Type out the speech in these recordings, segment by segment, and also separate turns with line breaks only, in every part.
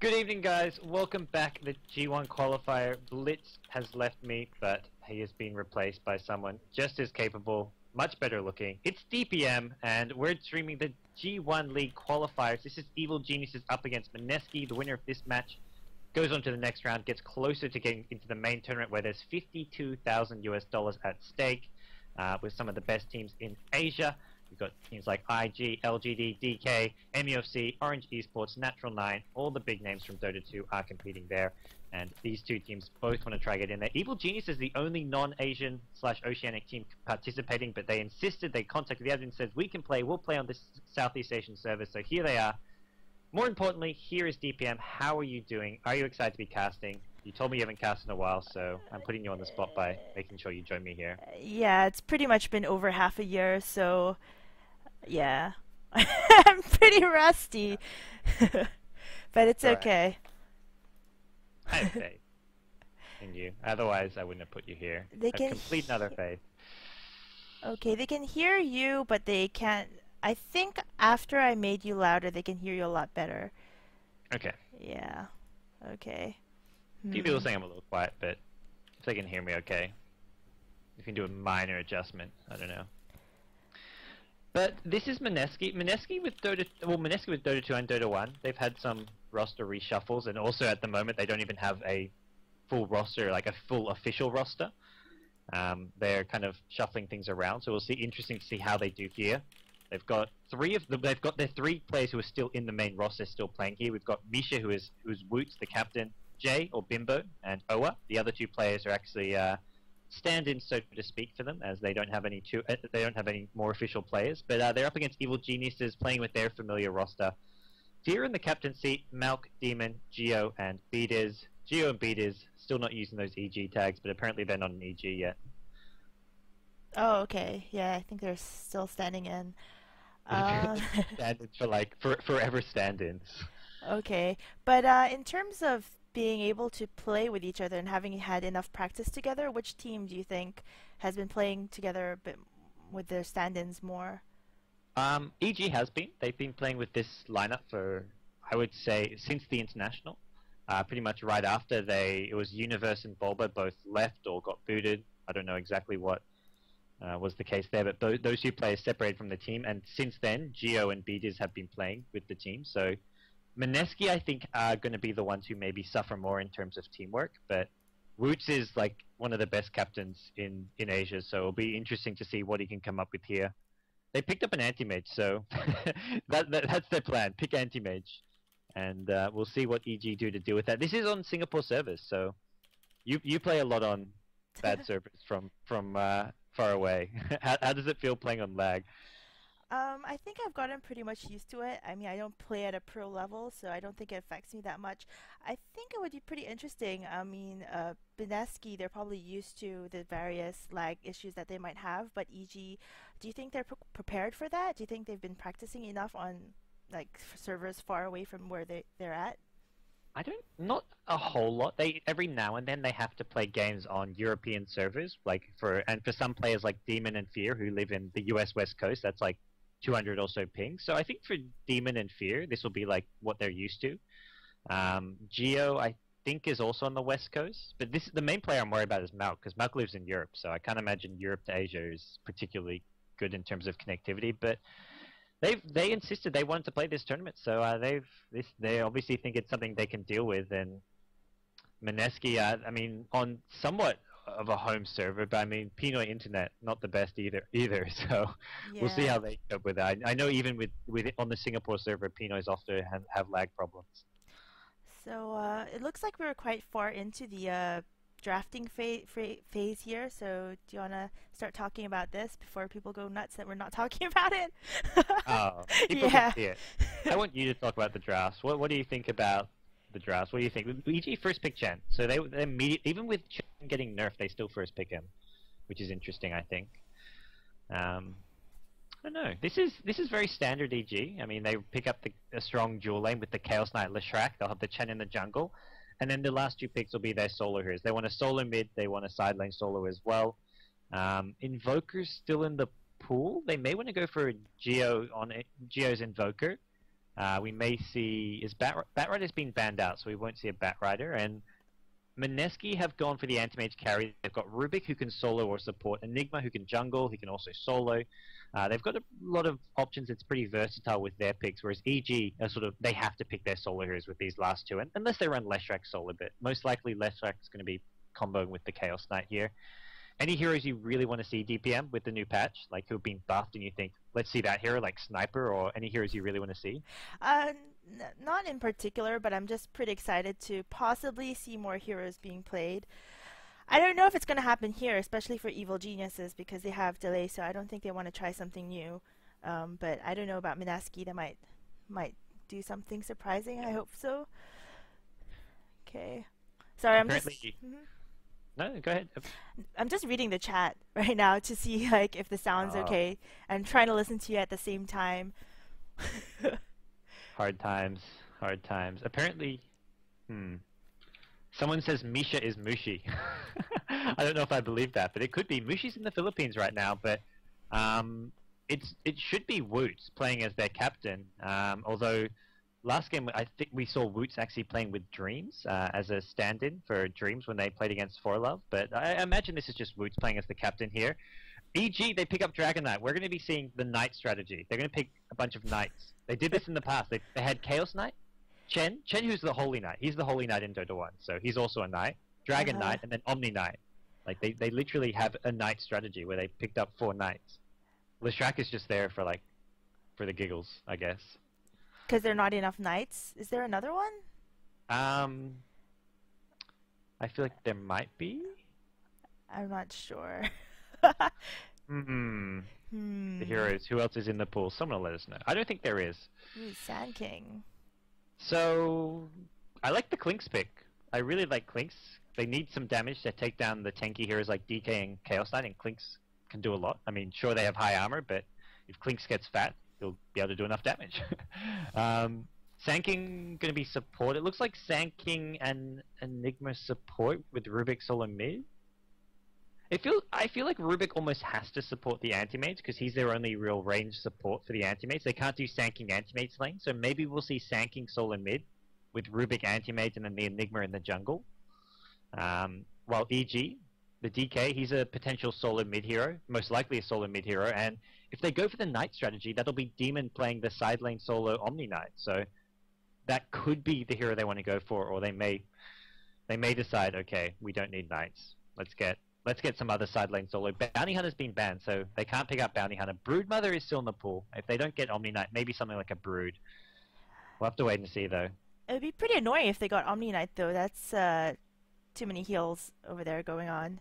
Good evening, guys. Welcome back. The G1 qualifier. Blitz has left me, but he has been replaced by someone just as capable, much better looking. It's DPM, and we're streaming the G1 League qualifiers. This is Evil Geniuses up against Mineski. The winner of this match goes on to the next round, gets closer to getting into the main tournament where there's $52,000 at stake with some of the best teams in Asia. We've got teams like IG, LGD, DK, MEFC, Orange Esports, Natural 9, all the big names from Dota 2 are competing there. And these two teams both want to try to get in there. Evil Genius is the only non-Asian / Oceanic team participating, but they insisted, they contacted the other and said, we can play, we'll play on this Southeast Asian server. So here they are. More importantly, here is DPM. How are you doing? Are you excited to be casting? You told me you haven't cast in a while, so I'm putting you on the spot by making sure you join me here.
Yeah, it's pretty much been over half a year, so yeah. I'm pretty rusty. But it's
Right.
okay.
I have faith in you. Otherwise, I wouldn't have put you here.
They
I have
can
complete another faith.
Okay, they can hear you, but they can't. I think after I made you louder, they can hear you a lot better.
Okay.
Yeah. Okay.
A few people are saying I'm a little quiet, but if they can hear me okay. You can do a minor adjustment. I don't know. But this is Mineski. Mineski with Dota 2 and Dota 1. They've had some roster reshuffles, and also at the moment they don't even have a full roster, like a full official roster. They're kind of shuffling things around, so we'll see. Interesting to see how they do here. They've got their three players who are still in the main roster, still playing here. We've got Misha, who's Woots, the captain, Jay or Bimbo, and Owa. The other two players are actually stand-ins, so to speak, for them, as they don't have any more official players. But they're up against Evil Geniuses, playing with their familiar roster. Fear in the captain seat: Malk, Demon, Geo, and GoDz. Geo and GoDz still not using those EG tags, but apparently they're not an EG yet.
Oh, okay. Yeah, I think they're still standing in.
Stand-ins for forever stand-ins.
Okay, but in terms of being able to play with each other and having had enough practice together, which team do you think has been playing together a bit with their stand-ins more?
EG has been. They've been playing with this lineup for, I would say, since the international. Pretty much right after it was Universe and Bulba both left or got booted. I don't know exactly what was the case there, but those two players separated from the team, and since then, Geo and GoDz have been playing with the team. So Mineski, I think, are going to be the ones who maybe suffer more in terms of teamwork, but Woots is like one of the best captains in Asia, so it'll be interesting to see what he can come up with here. They picked up an anti-mage, so that's their plan, pick anti-mage, and we'll see what EG do to deal with that. This is on Singapore servers, so you play a lot on bad servers from far away. How does it feel playing on lag?
I think I've gotten pretty much used to it. I mean, I don't play at a pro level, so I don't think it affects me that much. I think it would be pretty interesting. I mean, Mineski, they're probably used to the various lag issues that they might have, but EG, do you think they're prepared for that? Do you think they've been practicing enough on like servers far away from where they're at?
Not a whole lot. Every now and then they have to play games on European servers, for some players like Demon and Fear who live in the US West Coast, that's like 200 or so ping. So I think for Demon and Fear, this will be like what they're used to. Geo, I think, is also on the West Coast, but the main player I'm worried about is Malk, because Malk lives in Europe, so I can't imagine Europe to Asia is particularly good in terms of connectivity. But they insisted they wanted to play this tournament, so they obviously think it's something they can deal with. And Mineski, I mean, on somewhat of a home server, but I mean, Pinoy internet not the best either. So
Yeah.
we'll see how they cope with that. I know even with on the Singapore server, Pinoy's often have lag problems.
So it looks like we're quite far into the drafting phase here. So do you want to start talking about this before people go nuts that we're not talking about it?
Oh, people
Yeah.
can see it. I want you to talk about the drafts. What do you think about the drafts? What do you think? EG first pick Chen, so they even with Chen getting nerfed, they still first pick him, which is interesting, I think. I don't know. This is very standard EG. I mean, they pick up a strong dual lane with the Chaos Knight Leshrac. They'll have the Chen in the jungle, and then the last two picks will be their solo heroes. They want a solo mid. They want a side lane solo as well. Invoker's still in the pool. They may want to go for a Geo's Invoker. We may see Batrider's been banned out, so we won't see a Batrider. And Mineski have gone for the anti-mage carry. They've got Rubik who can solo or support, Enigma who can jungle, he can also solo. They've got a lot of options. It's pretty versatile with their picks, whereas EG are they have to pick their solo heroes with these last two, and unless they run Leshrac solo, but most likely Leshrac's going to be comboing with the Chaos Knight here. Any heroes you really want to see DPM with the new patch, like who've been buffed and you think, let's see that hero, like Sniper, or any heroes you really want to see?
Not in particular, but I'm just pretty excited to possibly see more heroes being played. I don't know if it's going to happen here, especially for Evil Geniuses, because they have delay, so I don't think they want to try something new. But I don't know about Mineski. They might do something surprising. I hope so. Okay. Sorry, I'm just...
No, go ahead.
I'm just reading the chat right now to see like if the sound's okay, and trying to listen to you at the same time.
Hard times. Apparently, someone says Misha is Mushi. I don't know if I believe that, but it could be. Mushi's in the Philippines right now, but it should be Woots playing as their captain. Although last game, I think we saw Woots actually playing with Dreams as a stand-in for Dreams when they played against Forlove. But I imagine this is just Woots playing as the captain here. EG, they pick up Dragon Knight. We're going to be seeing the Knight strategy. They're going to pick a bunch of Knights. They did this in the past. They had Chaos Knight, Chen, who's the Holy Knight. He's the Holy Knight in Dota 1, so he's also a Knight. Dragon Knight, and then Omni Knight. Like, they literally have a Knight strategy where they picked up 4 Knights. Leshrac is just there for the giggles, I guess.
Because there are not enough Knights? Is there another one?
I feel like there might be.
I'm not sure.
The heroes. Who else is in the pool? Someone will let us know. I don't think there is.
Ooh, Sand King.
So, I like the Clinks pick. I really like Clinks. They need some damage to take down the tanky heroes like DK and Chaos Knight, and Clinks can do a lot. I mean, sure, they have high armor, but if Clinks gets fat, he'll be able to do enough damage. Sand King going to be support. It looks like Sand King and Enigma support with Rubik solo mid. I feel like Rubik almost has to support the anti-mates because he's their only real range support for the anti-mates. They can't do Sand King anti-mates lane, so maybe we'll see Sand King solo mid with Rubik anti-mates and then the Enigma in the jungle. While EG, the DK, he's a potential solo mid hero, most likely a solo mid hero, and if they go for the Knight strategy, that'll be Demon playing the side lane solo Omni Knight. So that could be the hero they want to go for, or they may decide, okay, we don't need Knights. Let's get some other side lane solo. Bounty Hunter's been banned, so they can't pick up Bounty Hunter. Broodmother is still in the pool. If they don't get Omni Knight, maybe something like a Brood. We'll have to wait and see, though.
It would be pretty annoying if they got Omni Knight, though. That's too many heals over there going on.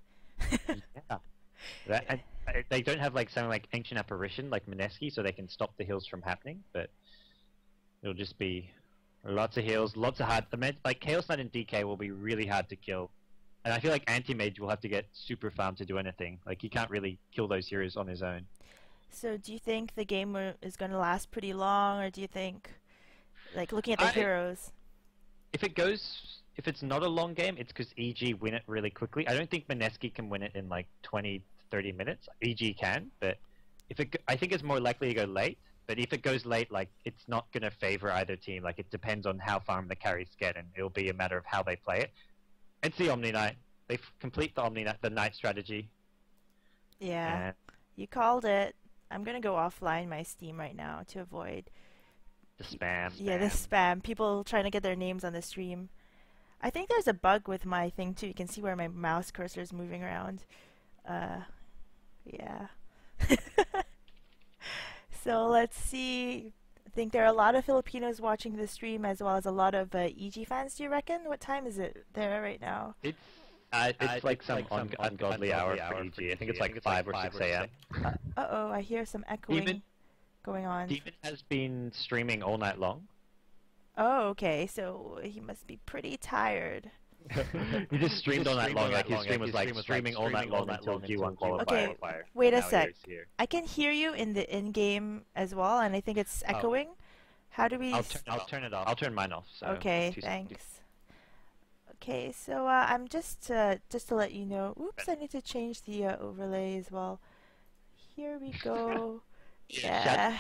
Yeah. They don't have something like Ancient Apparition, like Mineski, so they can stop the heals from happening, but it'll just be lots of heals, lots of hard... Like, Chaos Knight and DK will be really hard to kill. And I feel like Anti-Mage will have to get super farm to do anything. Like, he can't really kill those heroes on his own.
So do you think the game is going to last pretty long, or do you think, looking at the heroes?
If it's not a long game, it's because EG win it really quickly. I don't think Mineski can win it in 20, 30 minutes. EG can, but I think it's more likely to go late. But if it goes late, it's not going to favor either team. It depends on how farm the carries get, and it'll be a matter of how they play it. It's the Omni Knight. They complete the Omni Knight, the Knight strategy.
Yeah, you called it. I'm gonna go offline my Steam right now to avoid
the spam.
Yeah, the spam. People trying to get their names on the stream. I think there's a bug with my thing too. You can see where my mouse cursor is moving around. Yeah. So let's see. I think there are a lot of Filipinos watching the stream, as well as a lot of EG fans. Do you reckon? What time is it there right now?
It's some ungodly hour for EG. I think it's 5 or 6 a.m.
Uh-oh, I hear some echoing going on.
Demon has been streaming all night long.
Oh, okay. So he must be pretty tired.
He just streamed all night long. His stream was streaming all night long until G-1 Qualifier.
Okay, wait a sec. I can hear you in the in-game as well, and I think it's echoing. How do we...
I'll turn it off. I'll turn mine off. So
okay, thanks. Okay, so I'm just to let you know. Oops, I need to change the overlay as well. Here we go. Yeah.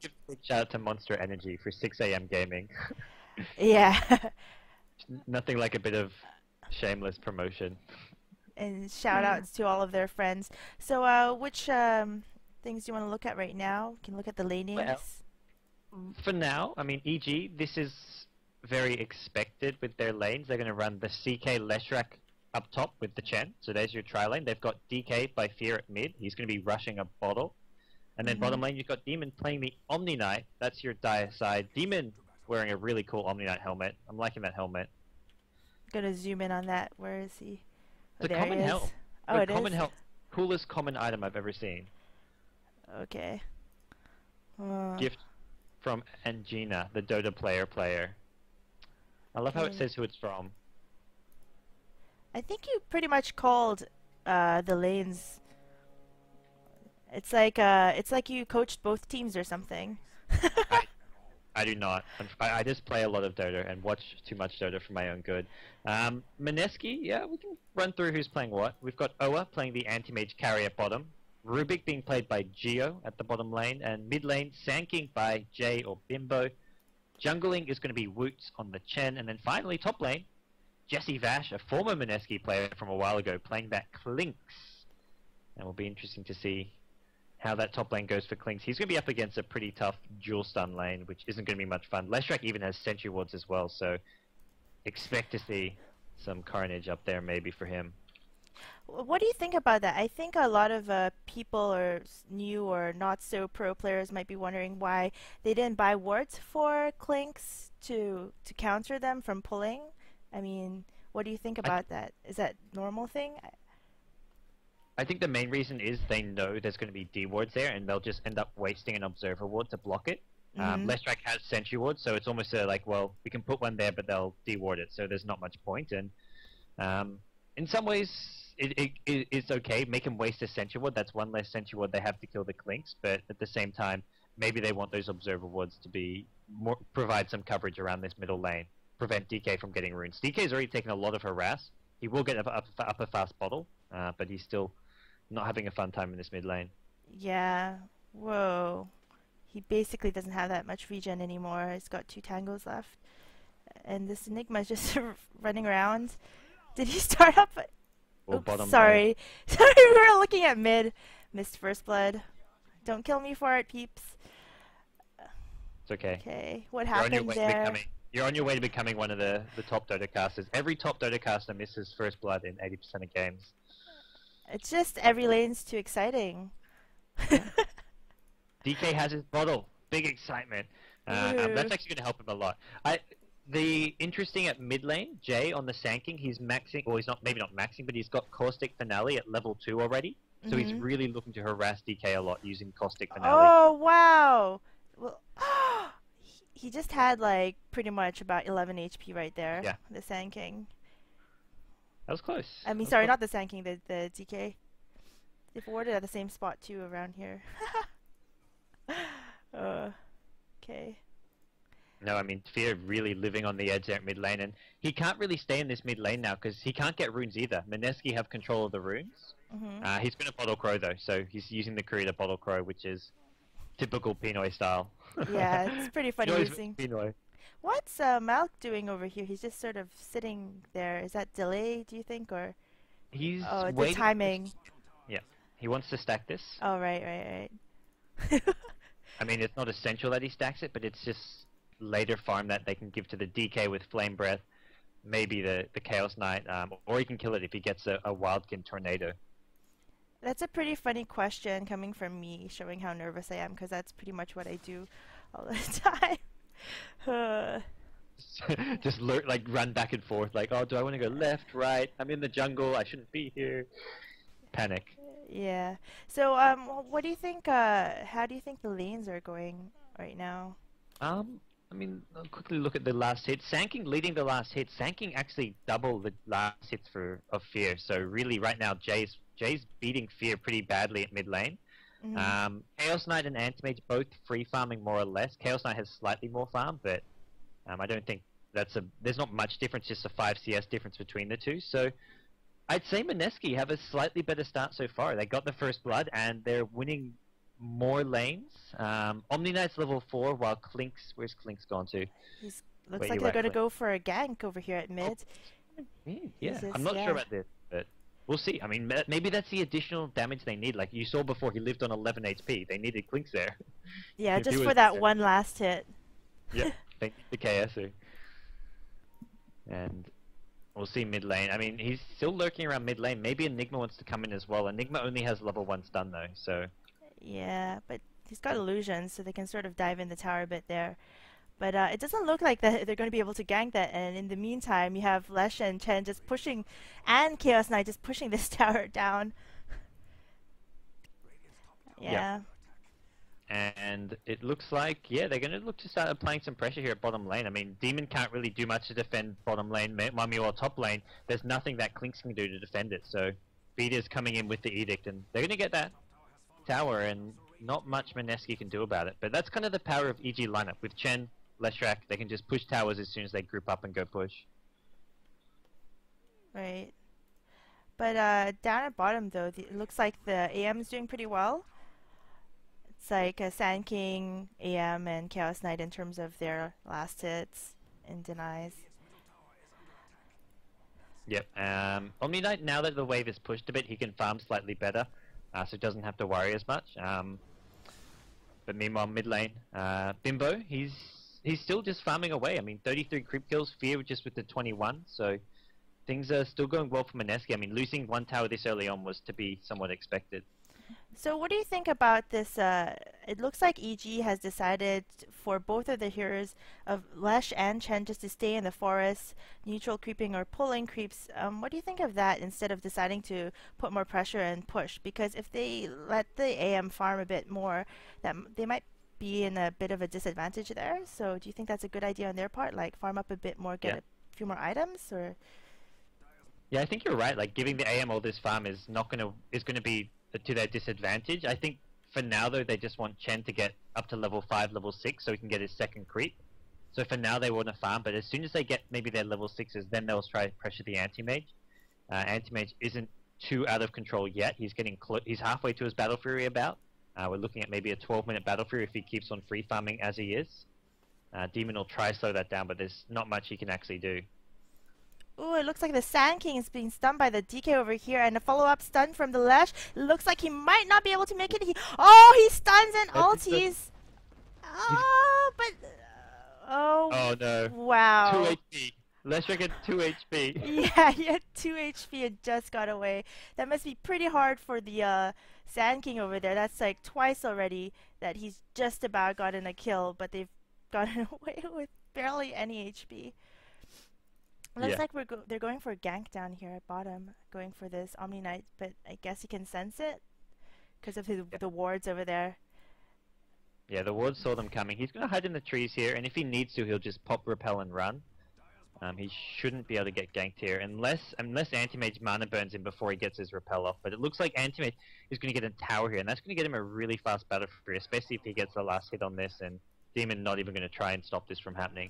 Give a big shout out to Monster Energy for 6 a.m. gaming.
Yeah.
Nothing like a bit of shameless promotion.
And shout outs to all of their friends. So, which things do you want to look at right now? You can look at the lanings.
Well, for now, I mean, e.g., this is very expected with their lanes. They're going to run the CK Leshrak up top with the Chen. So there's your tri lane. They've got DK by Fear at mid. He's going to be rushing a bottle. And then bottom lane, you've got Demon playing the Omni Knight. That's your dire side. Demon wearing a really cool Omni Knight helmet. I'm liking that helmet.
Gonna zoom in on that. Where is he? Oh,
The
there
common
he is.
helmet.
Oh, it
common
is?
helmet. Coolest common item I've ever seen.
Okay.
Gift from Angina, the Dota player. I love how it
Okay.
says who it's from.
I think you pretty much called the lanes. It's like you coached both teams or something.
I do not. I just play a lot of Dota and watch too much Dota for my own good. Mineski, yeah, we can run through who's playing what. We've got Oa playing the anti-mage carry at bottom. Rubik being played by Geo at the bottom lane. And mid lane, Sanking by Jay or Bimbo. Jungling is going to be Woots on the Chen. And then finally, top lane, Jesse Vash, a former Mineski player from a while ago, playing that Clinks. And it will be interesting to see how that top lane goes for Clinks. He's going to be up against a pretty tough dual stun lane, which isn't going to be much fun. Leshrak even has Sentry Wards as well, so expect to see some carnage up there maybe for him.
What do you think about that? I think a lot of people or new or not so pro players might be wondering why they didn't buy wards for Clinks to counter them from pulling. I mean, what do you think about that? Is that normal thing?
I think the main reason is they know there's going to be D wards there, and they'll just end up wasting an Observer Ward to block it. Leshrak has Sentry Ward, so it's almost like, well, we can put one there, but they'll D-ward it, so there's not much point. And in some ways, it's okay. Make them waste a Sentry Ward. That's one less Sentry Ward they have to kill the Clinks, but at the same time, maybe they want those Observer Wards to be provide some coverage around this middle lane, prevent DK from getting runes. DK's already taken a lot of harass. He will get up a fast bottle, but he's still not having a fun time in this mid lane.
Yeah. Whoa. He basically doesn't have that much regen anymore. He's got 2 tangos left. And this Enigma's just running around. Did he start up? Oops, sorry. Sorry, we were looking at mid. Missed first blood. Don't kill me for it, peeps.
It's okay.
Okay, what happened there?
You're on your way to becoming one of the top Dota casters. Every top Dota caster misses first blood in 80% of games.
It's just every lane's too exciting.
DK has his bottle. Big excitement. That's actually going to help him a lot. The interesting at mid lane, Jay on the Sanking, he's maxing, or he's not, maybe not maxing, but he's got Caustic Finale at level 2 already. So he's really looking to harass DK a lot using Caustic Finale.
Oh, wow. Well, he just had like pretty much about 11 HP right there.
Yeah.
The Sand King.
That was close.
I mean, sorry, not the Sand King, the DK. They've warded at the same spot too around here. Okay.
No, I mean, Fear really living on the edge there at mid lane, and he can't really stay in this mid lane now because he can't get runes either. Mineski have control of the runes. He's going to Bottle Crow though, so he's using the Creator Bottle Crow, which is typical Pinoy style.
Yeah, it's pretty funny using.
Pinoy.
What's Malk doing over here? He's just sort of sitting there. Is that delay, do you think, or?
He's
the timing.
Yeah, he wants to stack this.
Oh, right.
I mean, it's not essential that he stacks it, but it's just later farm that they can give to the DK with Flame Breath, maybe the Chaos Knight, or he can kill it if he gets a Wildkin Tornado.
That's a pretty funny question coming from me, showing how nervous I am, because that's pretty much what I do all the time.
Just run back and forth, like, oh, do I want to go left, right? I'm in the jungle, I shouldn't be here. Panic.
Yeah. So, what do you think? How do you think the lanes are going right now?
I mean, I'll quickly look at the last hit. Sanking leading the last hit. Sanking actually double the last hits of Fear. So really, right now, Jay's beating Fear pretty badly at mid lane. Chaos Knight and Anti-Mage both free farming more or less. Chaos Knight has slightly more farm, but I don't think there's not much difference, just a 5 CS difference between the two. So I'd say Mineski have a slightly better start so far. They got the first blood and they're winning more lanes. Omni Knight's level 4, while where's Clink's gone to?
He's looks
Where
like
you
they're
at,
gonna
Clink?
go for a gank over here at mid.
Yeah,
Just-
I'm not
yeah.
sure about this, but we'll see. I mean, maybe that's the additional damage they need. Like you saw before, he lived on 11 HP. They needed Clinks there.
Yeah,
If he
just
was
for that
there.
one last hit.
Yeah, they need the KSer. And we'll see mid lane. I mean, he's still lurking around mid lane. Maybe Enigma wants to come in as well. Enigma only has level 1 stun though, so...
Yeah, but he's got illusions, so they can sort of dive in the tower a bit there. But it doesn't look like that they're going to be able to gank that. And in the meantime, you have Lesh and Chen just pushing, and Chaos Knight just pushing this tower down. Yeah.
And it looks like, yeah, they're going to look to start applying some pressure here at bottom lane. I mean, Demon can't really do much to defend bottom lane, Mummy or top lane. There's nothing that Clinks can do to defend it, so Vita's coming in with the Edict, and they're going to get that tower, and not much Mineski can do about it. But that's kind of the power of EG lineup. With Chen, Leshrak, they can just push towers as soon as they group up and go push.
Right. But down at bottom, though, it looks like the AM is doing pretty well. It's like Sand King, AM, and Chaos Knight in terms of their last hits and denies.
Yep. Omni Knight, now that the wave is pushed a bit, he can farm slightly better, so he doesn't have to worry as much. But meanwhile, mid lane, Bimbo, he's still just farming away. I mean, 33 creep kills, Fear just with the 21, so things are still going well for Mineski. I mean, losing one tower this early on was to be somewhat expected.
So what do you think about this? It looks like EG has decided for both of the heroes of Lesh and Chen just to stay in the forest, neutral creeping or pulling creeps. What do you think of that instead of deciding to put more pressure and push? Because if they let the AM farm a bit more, that they might be in a bit of a disadvantage there. So do you think that's a good idea on their part? Like farm up a bit more, get a few more items, or?
Yeah, I think you're right. Like giving the AM all this farm is gonna be to their disadvantage. I think for now though, they just want Chen to get up to level 5, level 6, so he can get his second creep. So for now they want to farm, but as soon as they get maybe their level 6s, then they'll try to pressure the anti-mage. Anti-mage isn't too out of control yet. He's getting he's halfway to his Battle Fury about. We're looking at maybe a 12-minute Battle Fury if he keeps on free farming as he is. Demon will try to slow that down, but there's not much he can actually do.
Ooh, it looks like the Sand King is being stunned by the DK over here, and a follow-up stun from the Lesh. It looks like he might not be able to make it. He stuns and ulties.
Oh no.
Wow.
2 HP. Leshrak at 2 HP.
Yeah, he had 2 HP and just got away. That must be pretty hard for the Sand King over there. That's like twice already that he's just about gotten a kill, but they've gotten away with barely any HP. Looks like they're going for a gank down here at bottom, going for this Omni Knight, but I guess he can sense it because of the wards over there.
Yeah, the ward saw them coming. He's going to hide in the trees here, and if he needs to, he'll just pop repel and run. He shouldn't be able to get ganked here, unless Anti-Mage mana burns him before he gets his repel off. But it looks like Anti-Mage is going to get a tower here, and that's going to get him a really fast battle free, especially if he gets the last hit on this, and Demon not even going to try and stop this from happening.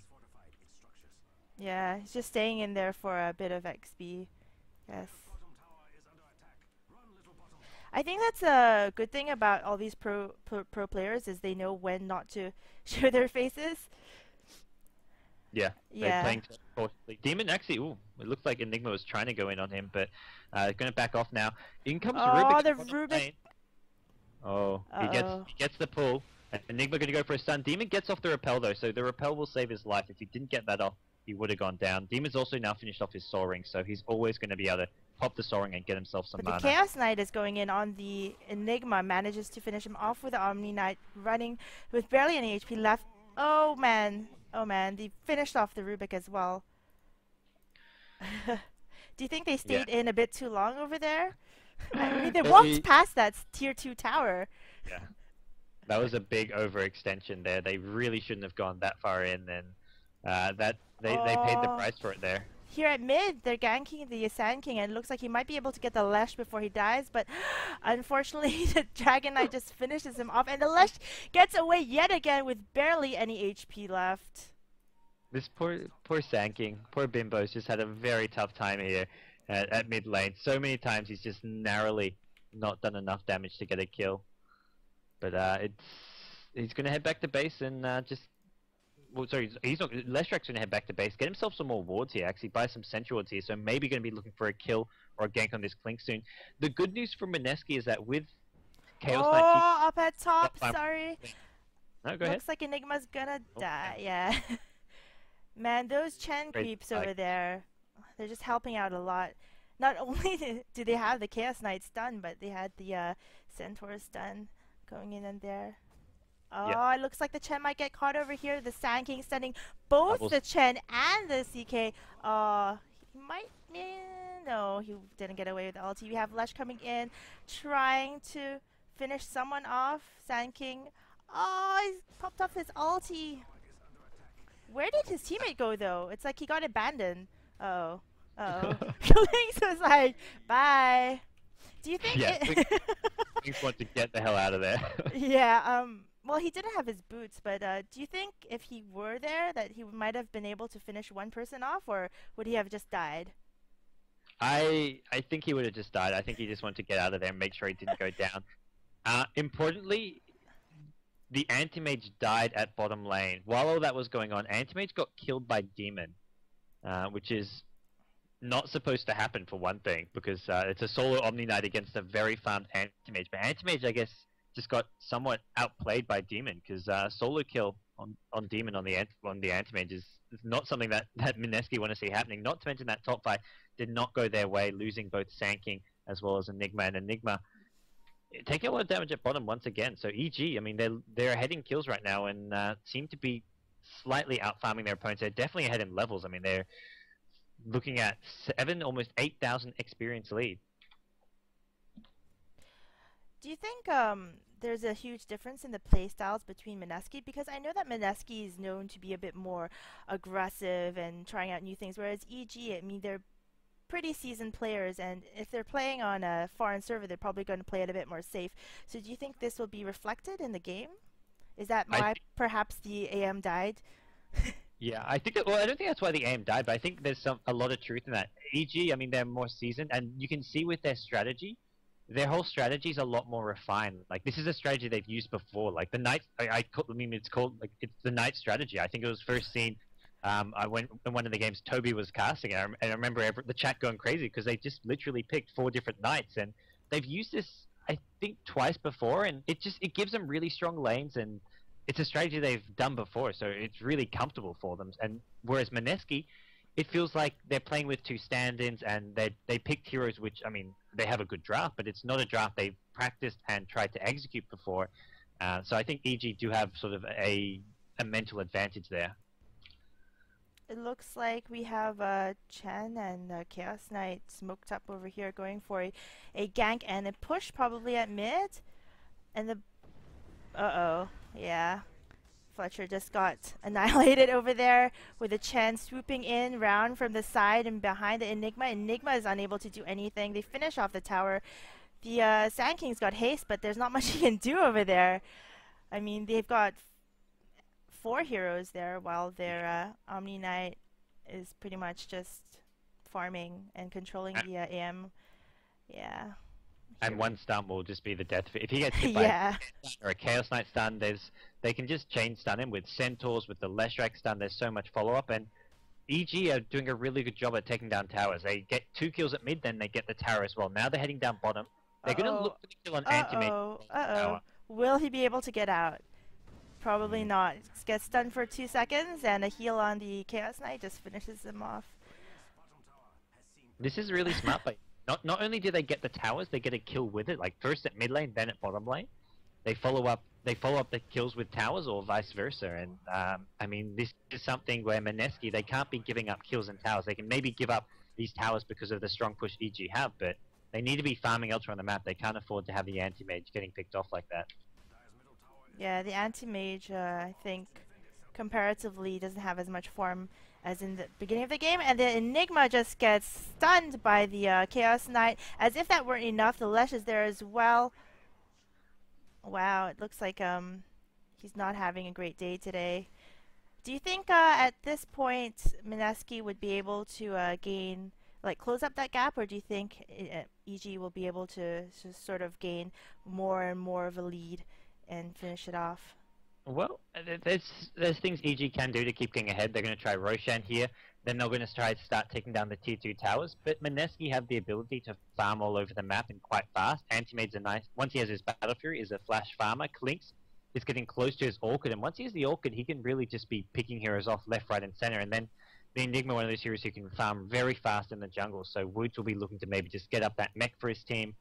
Yeah, he's just staying in there for a bit of XP. Yes. I think that's a good thing about all these pro players is they know when not to show their faces.
Yeah, they're playing cautiously. Demon actually, it looks like Enigma was trying to go in on him, but going to back off now. In comes Rubik.
The Rubik.
He gets the pull. Enigma going to go for a stun. Demon gets off the repel though, so the repel will save his life. If he didn't get that off, he would have gone down. Demon's also now finished off his Soul Ring, so he's always going to be able to pop the Soul Ring and get himself some mana.
The Chaos Knight is going in on the Enigma, manages to finish him off with the Omni Knight, running with barely any HP left. Oh man, they finished off the Rubik as well. Do you think they stayed in a bit too long over there? I mean, they walked past that tier 2 tower.
Yeah, that was a big overextension there. They really shouldn't have gone that far in, and they paid the price for it there.
Here at mid, they're ganking the Sand King, and it looks like he might be able to get the Lesh before he dies, but unfortunately the Dragon Knight just finishes him off, and the Lesh gets away yet again with barely any HP left.
This poor Sand King, poor Bimbo's just had a very tough time here at mid lane. So many times he's just narrowly not done enough damage to get a kill. But he's going to head back to base and just. Well, sorry, he's not. Leshrak's going to head back to base, get himself some more wards here. Actually, buy some sentry wards here. So maybe going to be looking for a kill or a gank on this Clink soon. The good news for Mineski is that with Chaos Knight,
oh, up at top. Sorry.
No, go ahead.
Looks like Enigma's gonna die. Yeah. Man, those Chen creeps over there, they're just helping out a lot. Not only do they have the Chaos Knight stun, but they had the Centaur stun going in and there. Oh, yeah. It looks like the Chen might get caught over here. The Sand King stunning both the Chen and the CK. He might... no, he didn't get away with the ulti. We have Lesh coming in, trying to finish someone off. Sand King... Oh, he's popped off his ulti. Where did his teammate go, though? It's like he got abandoned. Oh. Lynx was like, bye. Do you think
Lynx wants to get the hell out of there.
Yeah, well, he didn't have his boots, but do you think if he were there that he might have been able to finish one person off, or would he have just died?
I think he would have just died. I think he just wanted to get out of there and make sure he didn't go down. Importantly, the Anti-Mage died at bottom lane. While all that was going on, Anti-Mage got killed by Demon, which is not supposed to happen for one thing, because it's a solo Omni Knight against a very farmed Anti-Mage. But Anti-Mage, I guess, just got somewhat outplayed by Demon, because solo kill on Demon on the Anti-Mage is not something that Mineski want to see happening. Not to mention that top fight did not go their way, losing both Sand King as well as Enigma, and Enigma taking a lot of damage at bottom once again. So EG, I mean, they're ahead in kills right now and seem to be slightly out-farming their opponents. They're definitely ahead in levels. I mean, they're looking at 7, almost 8,000 experience lead.
Do you think there's a huge difference in the playstyles between Mineski? Because I know that Mineski is known to be a bit more aggressive and trying out new things, whereas EG, I mean, they're pretty seasoned players, and if they're playing on a foreign server, they're probably going to play it a bit more safe. So do you think this will be reflected in the game? Is that why perhaps the AM died?
Yeah, I think that, well, I don't think that's why the AM died, but I think there's a lot of truth in that. EG, I mean, they're more seasoned, and you can see with their strategy, their whole strategy is a lot more refined. Like, this is a strategy they've used before. Like, the Knight, it's called, like, it's the Knight strategy. I think it was first seen I went in one of the games Toby was casting it, and I remember the chat going crazy because they just literally picked 4 different knights, and they've used this I think twice before, and it gives them really strong lanes, and it's a strategy they've done before, so it's really comfortable for them. And whereas Mineski, it feels like they're playing with 2 stand-ins, and they picked heroes which, I mean, they have a good draft, but it's not a draft they've practiced and tried to execute before. So I think EG do have sort of a mental advantage there.
It looks like we have Chen and Chaos Knight smoked up over here, going for a gank and a push probably at mid. And the... yeah. Fletcher just got annihilated over there with a Chen swooping in round from the side and behind the Enigma. Enigma is unable to do anything. They finish off the tower. The Sand King's got haste, but there's not much he can do over there. I mean, they've got 4 heroes there, while their Omni Knight is pretty much just farming and controlling the AM. Yeah.
And one stun will just be the death of it. If he gets hit by a or a Chaos Knight stun, they can just chain stun him with Centaurs, with the Leshrac stun. There's so much follow-up, and EG are doing a really good job at taking down towers. They get 2 kills at mid, then they get the tower as well. Now they're heading down bottom. They're going to look for the kill on Anti-Mage.
Will he be able to get out? Probably not. Gets stunned for 2 seconds, and a heal on the Chaos Knight just finishes him off.
This is really smart, but not only do they get the towers, they get a kill with it. Like first at mid lane, then at bottom lane. They follow up the kills with towers, or vice versa. And I mean, this is something where Mineski, they can't be giving up kills and towers. They can maybe give up these towers because of the strong push EG have, but they need to be farming elsewhere on the map. They can't afford to have the Anti-Mage getting picked off like that.
Yeah, the Anti-Mage, I think, comparatively doesn't have as much form as in the beginning of the game, and the Enigma just gets stunned by the Chaos Knight. As if that weren't enough, the Lesh is there as well. Wow, it looks like he's not having a great day today. Do you think at this point Mineski would be able to close up that gap, or do you think EG will be able to sort of gain more and more of a lead and finish it off.
Well, there's things EG can do to keep getting ahead. They're going to try Roshan here. Then they're going to try to start taking down the tier 2 towers. But Mineski have the ability to farm all over the map and quite fast. Antimade's a nice... Once he has his Battle Fury, is a flash farmer. Clinks is getting close to his Orchid. And once he has the Orchid, he can really just be picking heroes off left, right, and center. And then the Enigma, one of those heroes who can farm very fast in the jungle. So Woods will be looking to maybe just get up that mech for his team.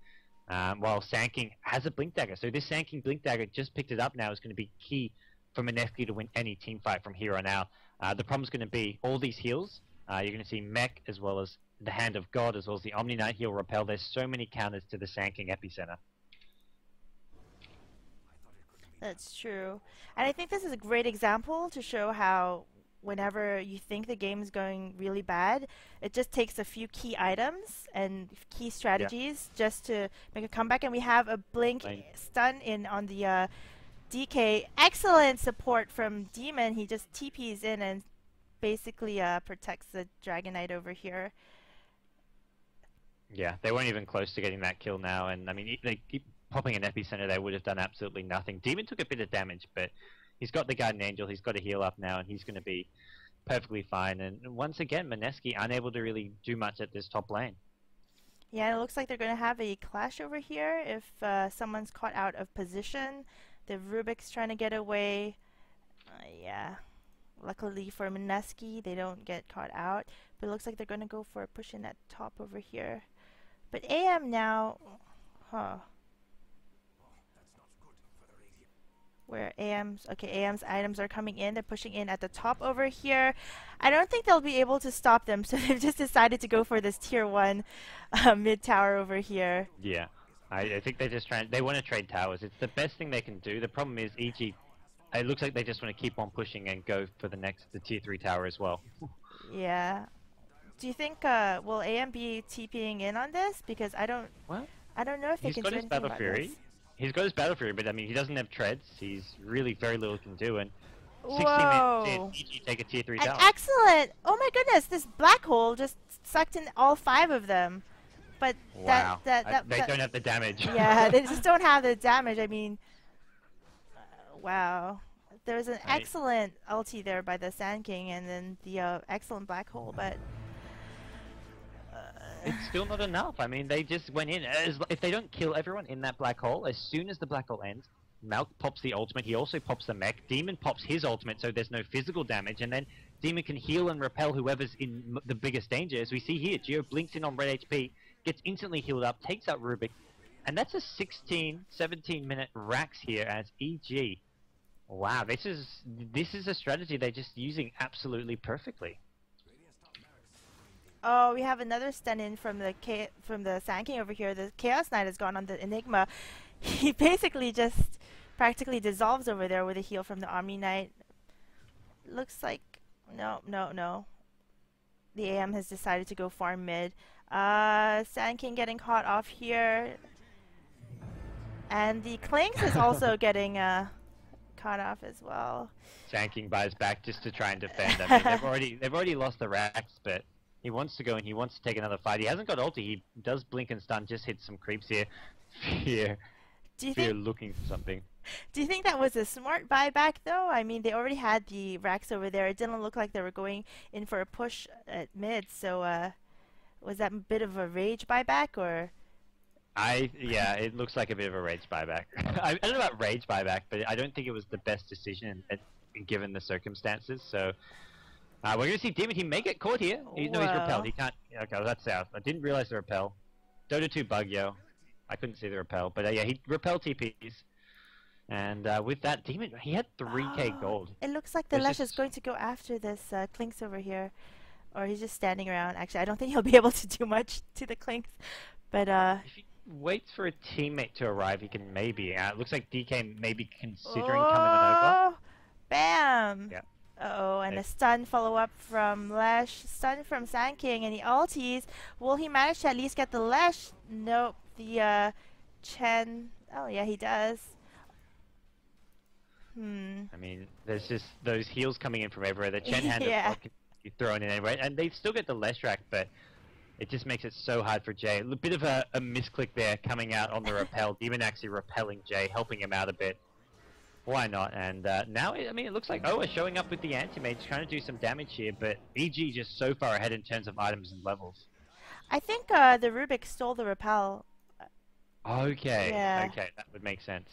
While Sand has a Blink Dagger. So this Sand Blink Dagger, just picked it up now, is going to be key for Mineski to win any team fight from here on out. The problem's going to be all these heals. You're going to see Mech as well as the Hand of God, as well as the Omni Knight heal Repel. There's so many counters to the Sand King Epicenter.
That's true. And I think this is a great example to show how whenever you think the game is going really bad, it just takes a few key items and key strategies just to make a comeback. And we have a Blink stun in on the DK. Excellent support from Demon. He just TPs in and basically protects the Dragon Knight over here.
Yeah, they weren't even close to getting that kill now. And I mean, they keep popping an Epicenter, they would have done absolutely nothing. Demon took a bit of damage, but he's got the Guardian Angel, he's got a heal up now, and he's going to be perfectly fine. And once again, Mineski unable to really do much at this top lane.
Yeah, it looks like they're going to have a clash over here if someone's caught out of position. The Rubik's trying to get away. Yeah, luckily for Mineski, they don't get caught out. But it looks like they're going to go for a push in at top over here. But AM now... Huh. Where AM's... Okay, AM's items are coming in. They're pushing in at the top over here. I don't think they'll be able to stop them, so they've just decided to go for this tier 1 mid tower over here.
Yeah. I think they're just trying... They want to trade towers. It's the best thing they can do. The problem is EG... It looks like they just want to keep on pushing and go for the tier 3 tower as well.
Yeah. Do you think will AM be TPing in on this? Because I don't know if they can do anything about this.
He's got his Battle Fury, but I mean he doesn't have treads. He's really very little can do. And 60
Whoa.
minutes in, EG take a tier 3 tower.
Excellent! Oh my goodness, this black hole just sucked in all 5 of them. But
wow. They don't have the damage.
Yeah, they just don't have the damage. I mean, wow. There was an excellent ulti there by the Sand King, and then the excellent black hole, but...
It's still not enough. I mean, they just went in. If they don't kill everyone in that black hole, as soon as the black hole ends, Malk pops the ultimate. He also pops the mech. Demon pops his ultimate, so there's no physical damage. And then Demon can heal and repel whoever's in the biggest danger. As we see here, Geo blinks in on red HP, gets instantly healed up, takes out Rubik. And that's a 16, 17-minute Rax here as EG. Wow, this is a strategy they're just using absolutely perfectly.
Oh, we have another stun in from the Sand King over here. The Chaos Knight has gone on the Enigma. He basically just practically dissolves over there with a heal from the Omni Knight. Looks like no. The AM has decided to go farm mid. Sand King getting caught off here, and the Clinks is also getting caught off as well.
Sand King buys back just to try and defend. I mean, they've already lost the Rax, but he wants to go and he wants to take another fight. He hasn't got ulti. He does blink and stun. Just hits some creeps here. Fear looking for something.
Do you think that was a smart buyback though? I mean, they already had the Rax over there. It didn't look like they were going in for a push at mid. So was that a bit of a rage buyback or?
Yeah, it looks like a bit of a rage buyback. I don't know about rage buyback, but I don't think it was the best decision given the circumstances. So. We're going to see Demon. He may get caught here. No, he's repelled. He can't... Okay, well, that's south. I didn't realize the repel. Dota 2 bug, yo. I couldn't see the repel. But yeah, he repelled TPs. And with that, Demon, he had 3k gold.
It looks like the Lesh is going to go after this Clinks over here. Or he's just standing around. Actually, I don't think he'll be able to do much to the Clinks. But
if he waits for a teammate to arrive, he can maybe... it looks like DK may be considering coming on over.
Bam!
Yeah.
Uh-oh, and a stun follow-up from Lesh, stun from Sand King, and he ulties. Will he manage to at least get the Lesh? Nope, the Chen... Oh, yeah, he does.
I mean, there's just those heals coming in from everywhere. The Chen hand can be thrown in anyway, and they still get the Lesh rack, but it just makes it so hard for Jay. A bit of a misclick there coming out on the repel. Demon actually repelling Jay, helping him out a bit. Why not? And now, I mean, it looks like Oa showing up with the anti-mage, trying to do some damage here, but EG just so far ahead in terms of items and levels.
I think the Rubik stole the repel.
Okay,
Yeah.
okay, that would make sense.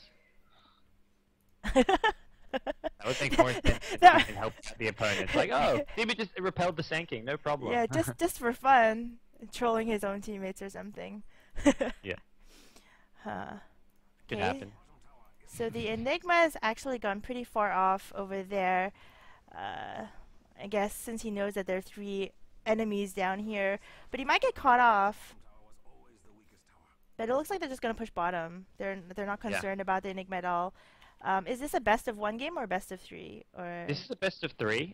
That would make more sense than
That-
even help the opponent. It's like, oh, Demon just repelled the Sanking, no problem.
yeah, just for fun, trolling his own teammates or something.
Yeah.
Huh.
Could
Okay.
happen.
So the Enigma has actually gone pretty far off over there. I guess since he knows that there are 3 enemies down here, but he might get caught off. But it looks like they're just gonna push bottom. They're not concerned about the Enigma at all. Is this a best of 1 game or best of 3? Or
This is a best of 3.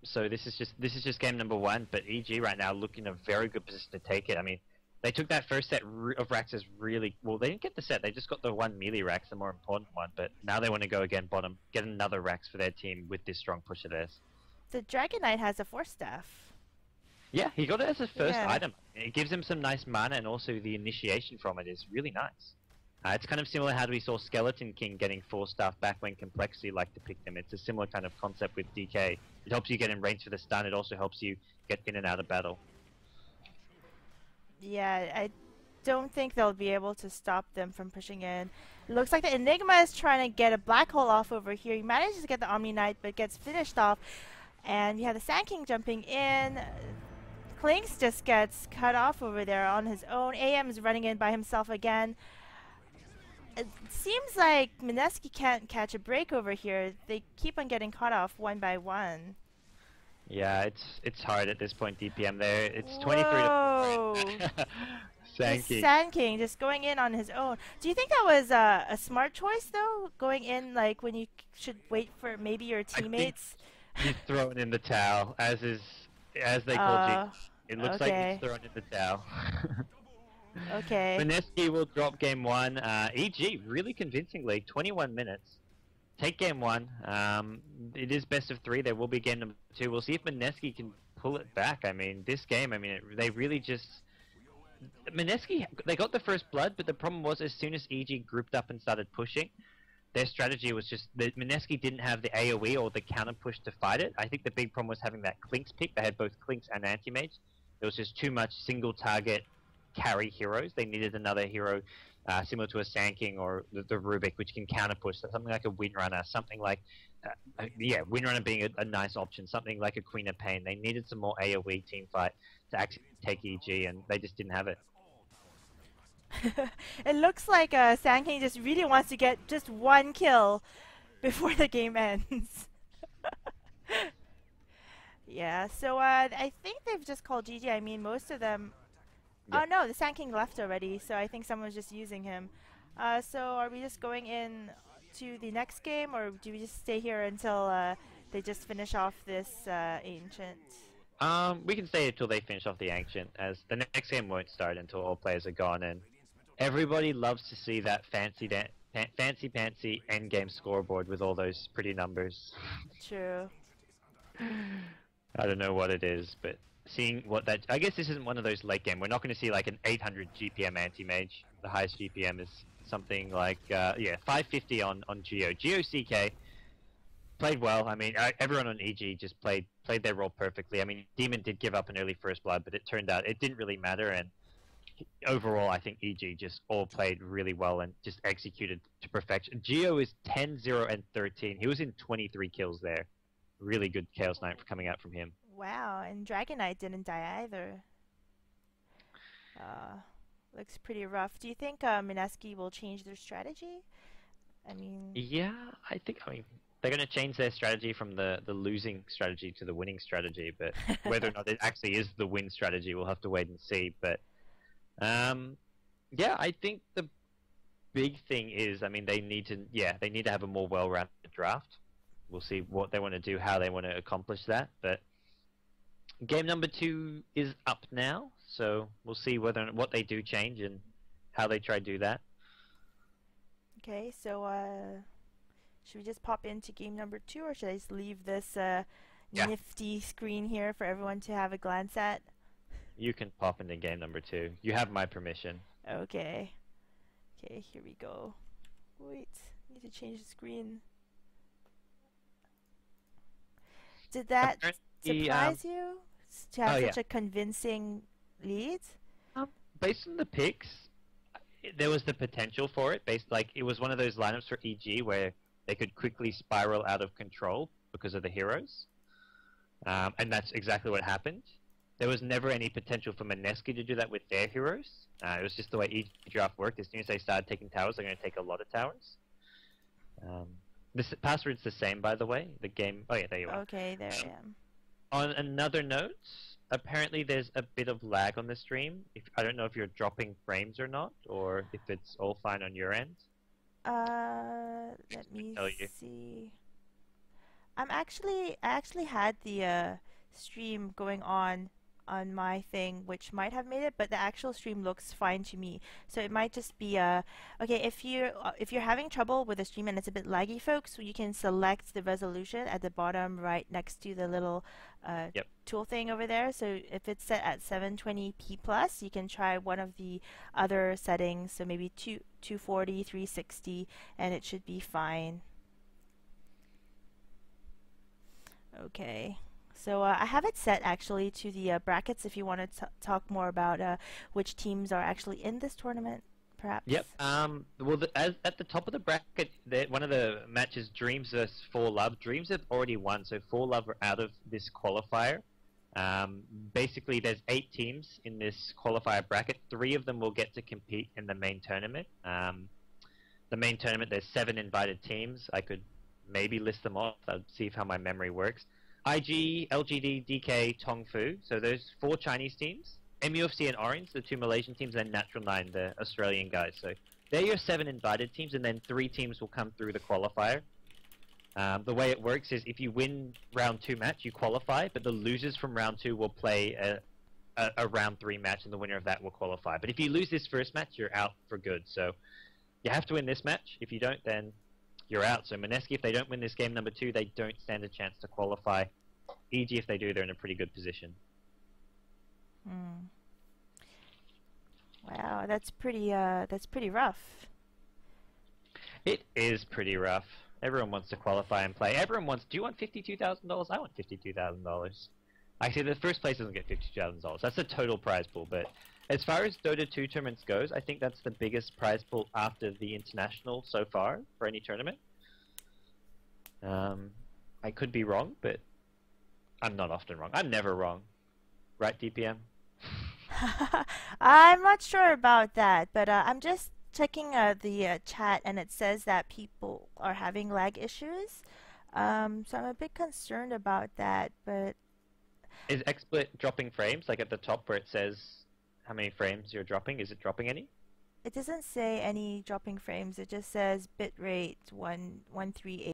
So this is just game number 1. But EG right now looking in a very good position to take it. I mean, they took that first set of racks as really well. They didn't get the set. They just got the 1 melee racks, the more important one. But now they want to go again bottom, get another racks for their team with this strong push of theirs.
the Dragon Knight has a Force Staff.
Yeah, he got it as a first
Yeah.
item. It gives him some nice mana, and also the initiation from it is really nice. It's kind of similar how we saw Skeleton King getting 4 staff back when Complexity liked to pick them. It's a similar kind of concept with DK. It helps you get in range for the stun. It also helps you get in and out of battle.
Yeah, I don't think they'll be able to stop them from pushing in. It looks like the Enigma is trying to get a Black Hole off over here. He manages to get the Omni Knight, but gets finished off. And we have the Sand King jumping in. Clinks just gets cut off over there on his own. AM is running in by himself again. It seems like Mineski can't catch a break over here. They keep on getting caught off 1 by 1.
Yeah, it's hard at this point, DPM there. It's 23
Whoa.
to 4.
The
Sanky.
Sand King just going in on his own. Do you think that was a smart choice though? Going in like when you should wait for maybe your teammates?
He's thrown in the towel, as they call G. It looks like
okay.
he's thrown in the towel.
Okay.
Mineski will drop game 1. EG really convincingly, 21 minutes. Take game 1. It is best of 3. There will be game number 2. We'll see if Mineski can pull it back. I mean, this game, they really just... Mineski, they got the first blood, but the problem was as soon as EG grouped up and started pushing, their strategy was just that Mineski didn't have the AoE or the counter push to fight it. I think the big problem was having that Clinks pick. They had both Clinks and Anti-Mage. There was just too much single target carry heroes. They needed another hero similar to a Sand King or the Rubik, which can counter push. So something like a Windrunner, something like, Windrunner being a nice option, something like a Queen of Pain. They needed some more AoE team fight to actually take EG, and they just didn't have it.
It looks like Sand King just really wants to get just 1 kill before the game ends. Yeah, so I think they've just called GG. I mean, most of them...
Yeah.
Oh no, the Sand King left already, so I think someone's just using him. So are we just going in to the next game, or do we just stay here until they just finish off this Ancient?
We can stay until they finish off the Ancient, as the next game won't start until all players are gone, and everybody loves to see that fancy pantsy endgame scoreboard with all those pretty numbers.
True.
I don't know what it is, but seeing what that... I guess this isn't one of those late game. We're not going to see like an 800 GPM anti-mage. The highest GPM is something like, 550 on Geo. Geo CK played well. I mean, everyone on EG just played their role perfectly. I mean, Demon did give up an early first blood, but it turned out it didn't really matter, and overall, I think EG just all played really well and just executed to perfection. Geo is 10, 0, and 13. He was in 23 kills there. Really good Chaos Knight for coming out from him.
Wow, and Dragon Knight didn't die either. Looks pretty rough. Do you think Mineski will change their strategy? I mean...
Yeah, I mean, they're going to change their strategy from the losing strategy to the winning strategy, but whether or not it actually is the win strategy, we'll have to wait and see. But, yeah, I think the big thing is, I mean, they need to have a more well-rounded draft. We'll see what they want to do, how they want to accomplish that, but game number 2 is up now, so we'll see what they do change and how they try to do that.
Okay, so should we just pop into game number 2, or should I just leave this nifty screen here for everyone to have a glance at?
You can pop into game number 2. You have my permission.
Okay. Okay, here we go. Wait, need to change the screen. Did that
Apparently,
surprise you to
oh
have
yeah.
such a convincing lead?
Based on the picks, there was the potential for it. Based like it was one of those lineups for EG where they could quickly spiral out of control because of the heroes, and that's exactly what happened. There was never any potential for Mineski to do that with their heroes. It was just the way EG draft worked. As soon as they started taking towers, they're going to take a lot of towers. The password's the same, by the way. The game. Oh yeah, there you are.
Okay, there I am.
On another note, apparently there's a bit of lag on the stream. I don't know if you're dropping frames or not, or if it's all fine on your end.
Let me
Tell you.
see. I actually had the stream going on my thing, which might have made it, but the actual stream looks fine to me. So it might just be okay. If you're having trouble with the stream and it's a bit laggy, folks, you can select the resolution at the bottom right next to the little
Yep.
tool thing over there. So if it's set at 720p plus, you can try one of the other settings. So maybe 240, 360, and it should be fine. Okay. So I have it set actually to the brackets if you want to talk more about which teams are actually in this tournament, perhaps.
Yep. Well, at the top of the bracket, one of the matches, Dreams vs. 4Love. Dreams have already won, so 4Love are out of this qualifier. Basically, there's 8 teams in this qualifier bracket. 3 of them will get to compete in the main tournament. The main tournament, there's 7 invited teams. I could maybe list them off. I'll see how my memory works. IG, LGD, DK, Tongfu. So those 4 Chinese teams. MUFC and Orange, the 2 Malaysian teams, and Natural 9, the Australian guys. So they're your 7 invited teams, and then 3 teams will come through the qualifier. The way it works is if you win round 2 match, you qualify, but the losers from round 2 will play a round 3 match, and the winner of that will qualify. But if you lose this first match, you're out for good. So you have to win this match. If you don't, then you're out. So Mineski, if they don't win this game number 2, they don't stand a chance to qualify. EG, if they do, they're in a pretty good position.
Wow, that's pretty rough.
It is pretty rough. Everyone wants to qualify and play. Everyone wants. Do you want $52,000? I want $52,000. Actually, the first place doesn't get $52,000. That's the total prize pool. But as far as Dota 2 tournaments goes, I think that's the biggest prize pool after the international so far for any tournament. I could be wrong, but I'm not often wrong. I'm never wrong. Right, DPM?
I'm not sure about that, but I'm just checking the chat, and it says that people are having lag issues. So I'm a bit concerned about that, but
Is XSplit dropping frames, like at the top where it says how many frames you're dropping? Is it dropping any?
it doesn't say any dropping frames. It just says bitrate 138.